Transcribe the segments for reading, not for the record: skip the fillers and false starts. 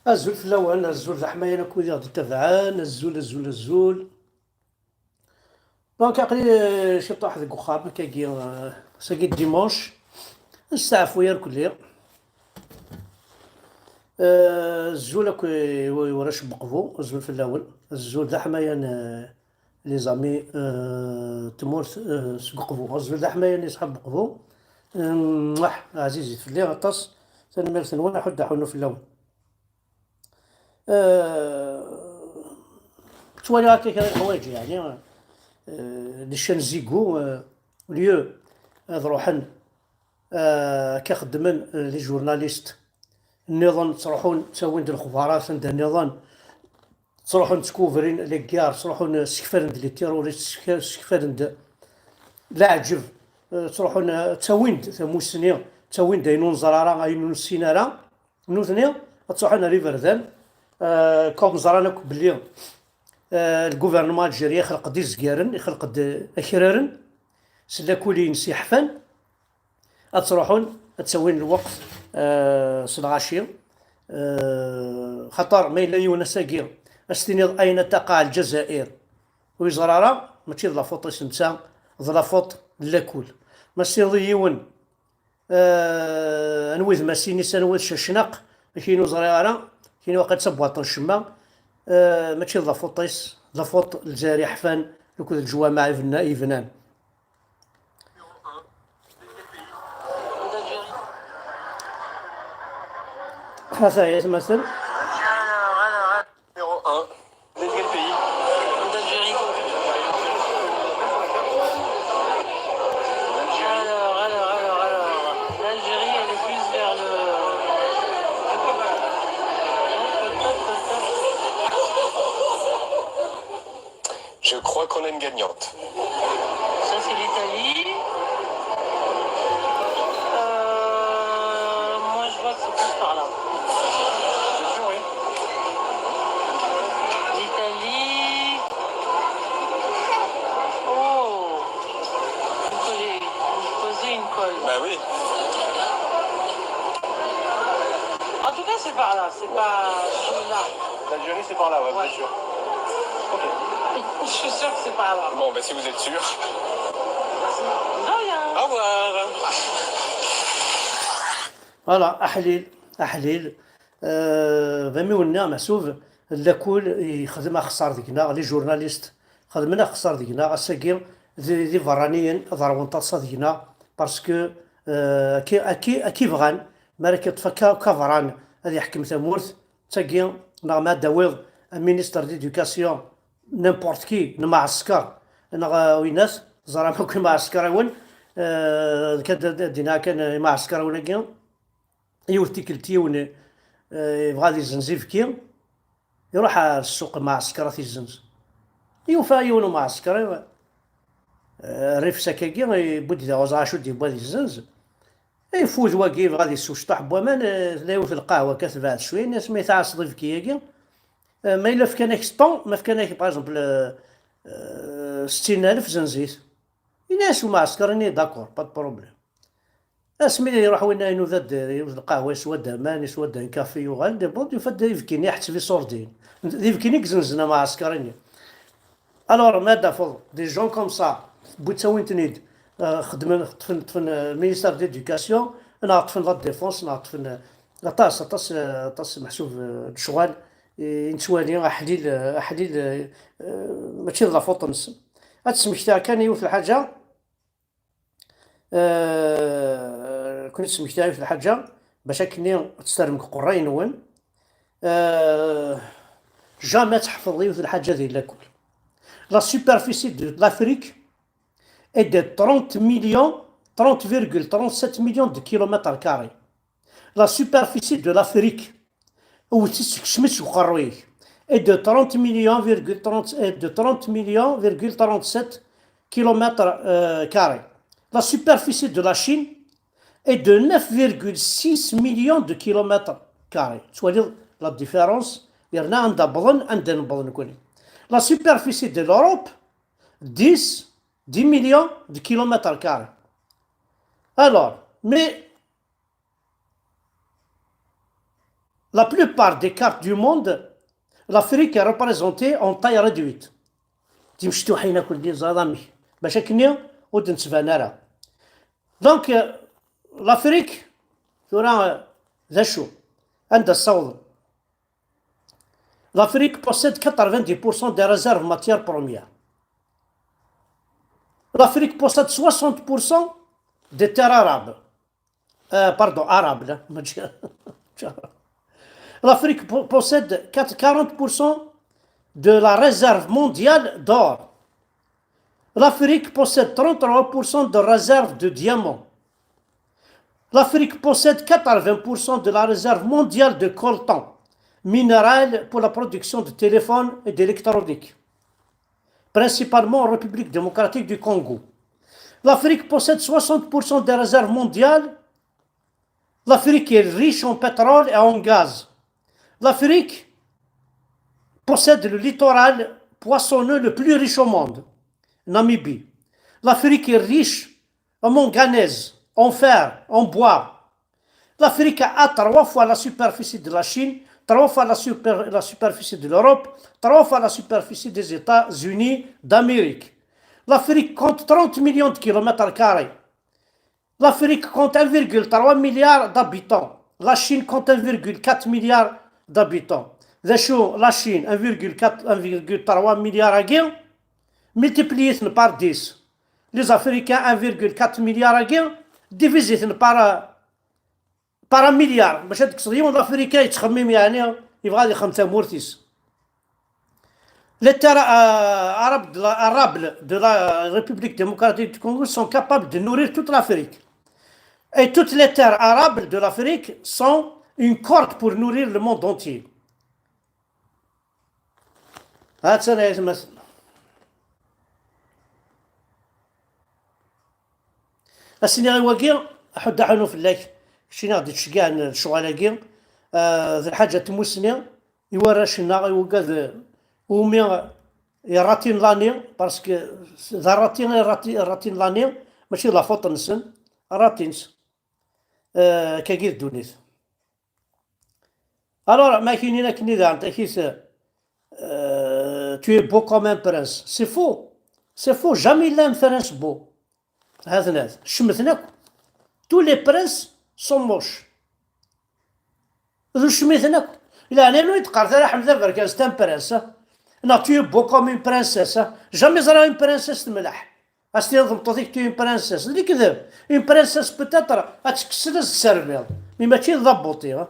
الزول في الاول، الزول د حماية انا كودي غادي تبعان الزول. دونك عقلي شي طاح ذاك وخا كاكي ساكي ديمونش نستعفو يا الكلية. الزول وراش بقفو الزول في الاول، الزول د حماية لي زامي تمورت سقفو الزول د حماية لي صحاب بقفو. عزيزي في اللي غطاس تنمرث وانا حد حولنا في الاول. توالي هكاك الحوايج يعني لي شان زيكو ليو هاد روحن كيخدمن لي جورناليست النظام تروحون تساوين الخبراء عند النظام تروحون تكوفرين لي كيار تروحون سكفرن لي تيروريست سكفرن لاعجب تروحون تساوين موسنيا تساوين داينون زرارة غاينون السينارة نوثنيا تروحون ريفردان كوم زرانا بلي الجوفرنمون الجزائري يخلق دي زكارن يخلق اكرارن سلا كولي نسي حفن تروحون تسوين الوقت سلغاشي خطر ما إلا يونا ساقير استنيض أين تقع الجزائر ويزرارا ماشي لا فوط سنتا لا فوط لاكول ماشي يون نوذ ماسيني سنوذ ششناق كاينو زرارا كاين وقت سبواط الشما ماشي لا فوطيس لا فوط الجزائري حفان لكل الجوامع يفنان. هذا هي مثل Je crois qu'on a une gagnante. Ça, c'est l'Italie. Moi, je vois que c'est plus par là. C'est sûr, oui. L'Italie. Oh, vous posez une colle. Bah oui. En tout cas, c'est par là. C'est pas là. L'Algérie, c'est par là, ouais, Ouais. bien sûr. Ok. Je suis sûr que c'est par là. Bon, bah si vous êtes sûr. De rien. Au revoir. فوالا احليل فمي ولنا محسوب لاكول يخدم خسار ديكنا لي جورناليست خدمنا خسار ديكنا اساكي دي فرانيين ضربون طاسا ديكنا باسكو كي بغان مالك تفكا كفران هذه يحكم ثمورث تاكي نغما داويض مينيستر ديدوكاسيون نيمبورت كي نمعسكر ويناس زرا ما كل معسكر وين كان دينا كان معسكر ولا يورتيكلتي ون يبغى يزنزيف كي يروح السوق معسكر في الزنز يوفا يونو معسكر ريف سكاكي بودي دا وزاشو دي بوادي الزنز يفوز واقيف غادي يسوشطح بوامان لا في القهوه كتبعد شويه الناس ما يتعصب في كياكي ما الا في كانك سطون ما في كانك باغ 60,000 زنزيت الناس معسكر اني داكور با بروبليم اسمي يروح وين ينوذ القهوه يسود مان يسود كافي وغال دي بون يفد يفكيني حتى في صوردين يفكيني كزنزنا معسكرني الوغ ماذا فضل دي جون كوم سا بوتساوين تنيد خدمن طفن مينيستر ديدوكاسيون انا طفن لا ديفونس انا طفن طاس محسوب الشغال نتوالي احليل ماشي لا فوطنس هاد كان يوث الحاجه كنت سمحتها في الحاجه باش كني تسترمك قرين وين جامي تحفظ لي في الحاجه ديال لاكل لا سوبرفيسي دو لافريك اي دو 30 مليون 30,37 مليون دو كيلومتر كاري لا سوبرفيسي دو لافريك ou تشمس وقرويك et de 30 millions,37 kilomètres carrés. La superficie de la Chine est de 9,6 millions de kilomètres carrés. Soit la différence, il y en a un d'abord, un d'abord. La superficie de l'Europe, 10 millions de kilomètres carrés. Alors, mais la plupart des cartes du monde, l'Afrique est représentée en taille réduite. تيمشتو حينا كل دي زادامي باش كنيا ودنتبان راه دونك l'Afrique ثورا ذا شو عندها الصوت. L'Afrique possède 90% des réserves matières premières. L'Afrique possède 60% des terres arabes. Pardon, arabes. Là. L'Afrique possède 40% de la réserve mondiale d'or. L'Afrique possède 33% de réserve de diamants. L'Afrique possède 80% de la réserve mondiale de coltan, minéral pour la production de téléphones et d'électronique, principalement en République démocratique du Congo. L'Afrique possède 60% des réserves mondiales. L'Afrique est riche en pétrole et en gaz. L'Afrique possède le littoral poissonneux le plus riche au monde, Namibie. L'Afrique est riche en manganèse, en fer, en bois. L'Afrique a 3 fois la superficie de la Chine, 3 fois la superficie de l'Europe, 3 fois la superficie des États-Unis d'Amérique. L'Afrique compte 30 millions de kilomètres carrés. L'Afrique compte 1,3 milliard d'habitants. La Chine compte 1,4 milliard d'habitants. La Chine, 1,3 milliard à gain, multiplié par 10. Les Africains, 1,4 milliard à gain, divisé par 1 milliard. باش هاديك الصديون الافريكان يتخمم يعني يبغى لي 5 مورتيس. Les terres arables de la République démocratique du Congo sont capables de nourrir toute l'Afrique. Et toutes les terres arables de l'Afrique sont une corde pour nourrir le monde entier. هات مثلا السيناريو واقع حد حنو في الليل شينا غادي تشكاع الشغالاكي ذي الحاجه تموسني يوراشنا يوقع ومي يراتين لاني باسكو ذا راتين لاني ماشي لا فوت نسن راتينس كاكير دونيت الوغ ما كاينين كني ذا انت كيس tu es beau comme un prince. C'est faux. Jamais il a un prince beau. Tous les princes sont moches. Il a un élu de Carter Hamza Vergan, c'est un prince. Non, tu es beau comme une princesse. Jamais il y aura une princesse de Melah. Tu es une princesse. Une princesse peut-être à te servir. Mais tu es d'aboutir.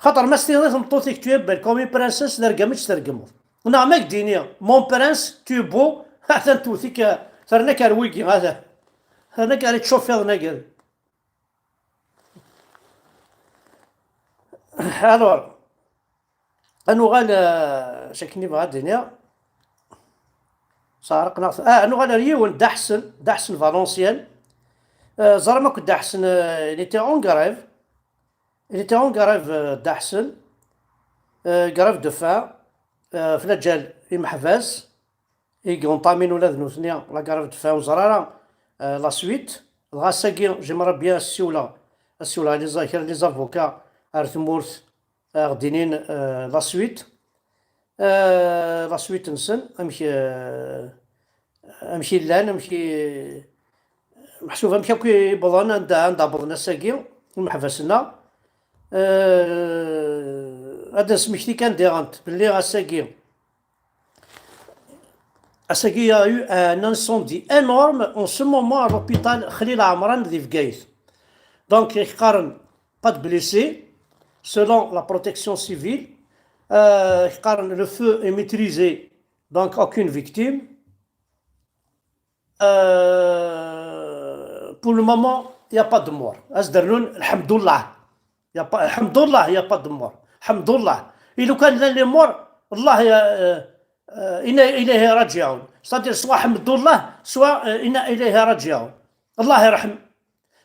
خاطر ما ستيغيث مطوطيك tu es belle comme une princesse نرقمتش ترقمو انا ماك دينيا مون برانس tu beau حتى نتوثيك ثرنا كارويكي هذا ثرنا كاري تشوف هذا كار الوغ انو غال شكني بغا الدنيا صارقنا انو غال ريون دحسن فالونسيان زرا ما كنت دحسن نيتي اون غريف Il était en grève d'Ahsen, grève de faim, في الجال يمحبس يقونطامينو ولاد ثنيا لا grève de faim وزرارة لا سويت الغاساكي جيمرا بيان السيولة لي زاكر لي زافوكا ارثمورث غدينين لا سويت نسن امشي لان امشي محسوب امشي كي بضان عندها بضنا ساكي المحبسنا هذا سميتي كان ديرانت باللي اساكي il y a eu un incendie énorme en ce moment à l'hôpital Khalil Amran de Bgaïs. Donc, pas de blessés, selon la protection civile. Le feu est maîtrisé, donc aucune victime. Pour le moment, il n'y a pas de mort. Alhamdoulilah. Il n'y a pas de mort. Alhamdoulilah. Et le cas des morts, Allah إليه راجعون. C'est-à-dire soit alhamdoulilah, soit إليه راجعون. الله يرحم.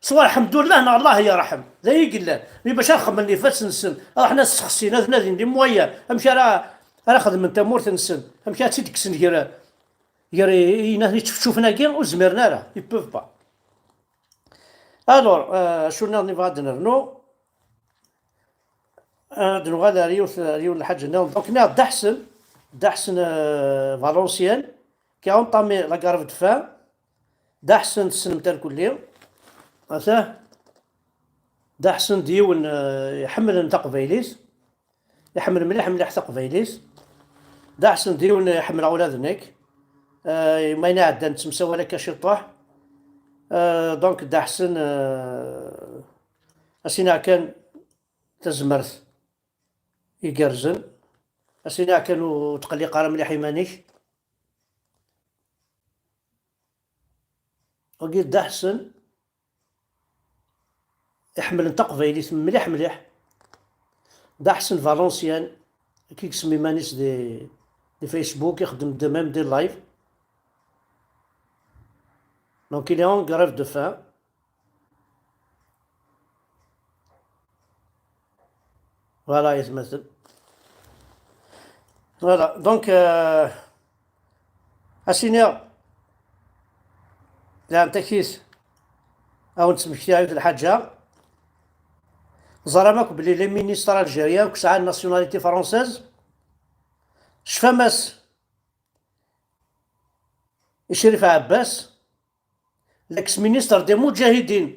سواء الحمد لله الله يرحم. ذا يقول لي باش نخدم اللي فات نسن. احنا سخسينا نادي ندير مويا. امشي راه خدم انت مورت نسن. امشي تيدك سن غير تشوفنا كاع وزمرنا راه يبوف با. الور شو نبغى نرنو دنوغال ريو الحاج هنا دونك نا دحسن فالونسيان كي اونطامي لا كارف دفا دحسن السن تاع الكلية أثاه دحسن ديون يحمل نتا قبيليس يحمل مليح تقبيليس دحسن ديون يحمل أولاد هناك ما ينعدى نتمساوى لك شطوح دونك دحسن أسينا كان تزمرت يقرزن أسينا كانوا تقلي قارة مليح يمانيش وقيل دحسن يحمل نتا قبيليس مليح دحسن فالونسيان كي يسمي مانيس دي فيسبوك يخدم دو ميم دي لايف دونك il est en grève de faim فوالا يتمثل فوالا دونك اسينيا لا تكيس او نتسمكتي عيد الحاجة زرمك بلي لي مينيستر الجيريان كسعى الناسيوناليتي فرونسيز شفاماس شريف عباس l'ex ministre des Moudjahidines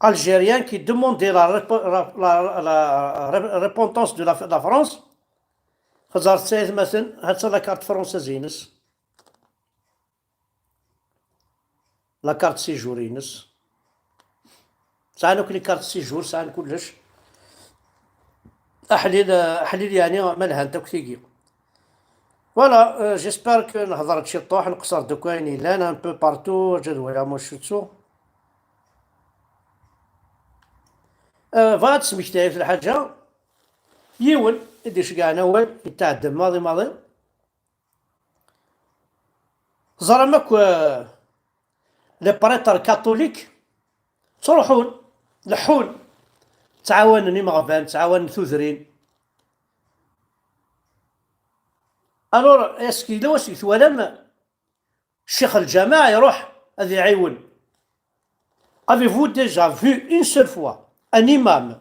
algériens qui demandait la repentance de la France خزارت سيد مثلا هاتsa la carte française ينس la carte séjour ينس ساعنا كل كارت سيجور ساعنا كلش أحليل يعني مالها نتا كثيقي فوالا جيسبر كو نهضر شي طوح نقصر دوكاين لان ان بو بارتو جدول موش تسو فهاد سميتها في الحاجة يول يديش كاع نوال يتعدى ماضي زرمك لي بريتر كاثوليك تروحون لحون تعاونني مغفان تعاون ثوثرين الور اسكي لو اسكي ثوالم الشيخ الجماعة يروح هذا يعاون avez-vous déjà vu une seule fois un imam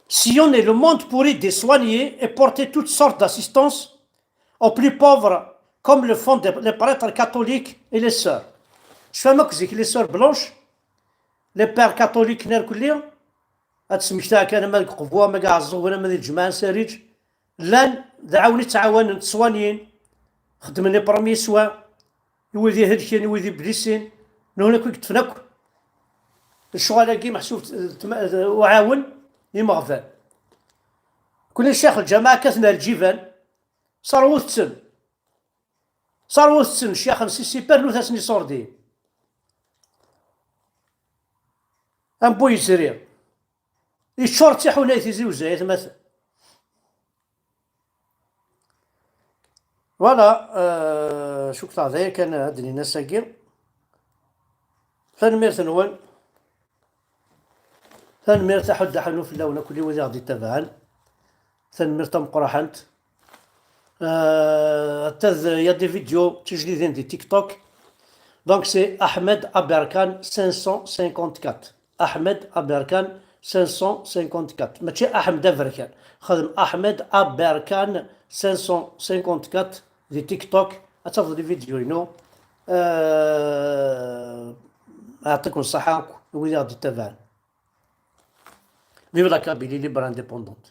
sillonner le monde pour aider, soigner et porter toutes sortes d'assistance aux plus pauvres comme le font les prêtres catholiques et les sœurs je fais مكزيك les sœurs blanches les pères catholiques نار كلهم هاد سميتها كان مالك قبوة ما كاع الزغبنة ما الجماعة ساريج لان دعاوني تعاون نتسوانيين خدمني برمي سوا يولدي هادشين يولدي بليسين نهنا كنت تفنك الشغل كي محسوب وعاون يمغفان كل شيخ الجماعة كثنا الجبال صاروا السن الشيخ نسيسي بيرلو ثاسني صوردي ام بوي زرير الشرط يحونا يتيزي وزايد مثلا فوالا شو كثر هذايا كان هاد لينا ساكير ثانمير ثنوان ثانمير تحد حنو في اللون كل وذي غادي تبعان ثانمير تم قرحنت تذ يدي فيديو تجديدين دي تيك توك دونك سي احمد ابركان 554 احمد ابركان 554 ماشي احمد ابركان خدم احمد ابركان 554 دي تيك توك اتفضل دي فيديو ينو يعطيكم الصحة وإذا غادي تتابعون فيف لا كابيلي ليبر انديبوندونت